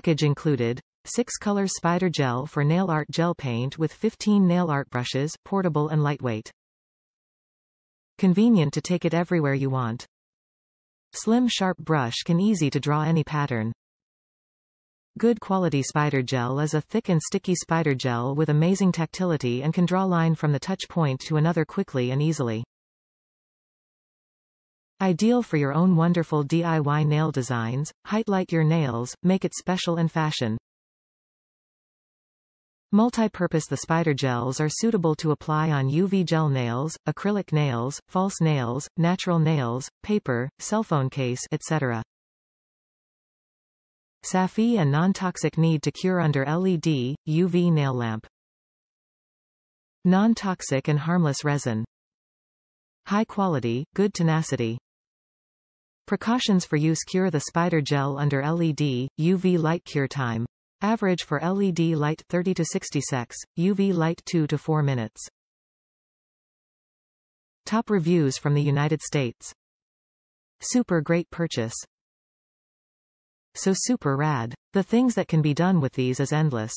Package included: 6 colors spider gel for nail art gel paint with 15 nail art brushes, portable and lightweight. Convenient to take it everywhere you want. Slim sharp brush can easy to draw any pattern. Good quality spider gel is a thick and sticky spider gel with amazing tactility and can draw line from the touch point to another quickly and easily. Ideal for your own wonderful DIY nail designs. Hightlight your nails, make it special and fashion. Multipurpose The Spider Gels are suitable to apply on UV gel nails, acrylic nails, false nails, natural nails, paper, cell phone case, etc. Safy and Non-toxic Need to cure under LED, UV nail lamp. Non-toxic and harmless resin. High quality, good tenacity. Precautions for use: cure the spider gel under LED, UV light cure time. Average for LED light 30 to 60 secs, UV light 2 to 4 minutes. Top reviews from the United States. Super great purchase. So super rad. The things that can be done with these is endless.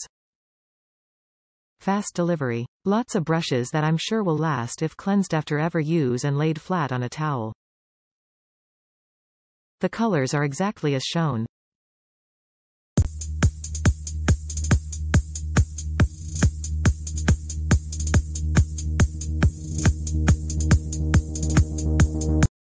Fast delivery. Lots of brushes that I'm sure will last if cleansed after ever use and laid flat on a towel. The colors are exactly as shown.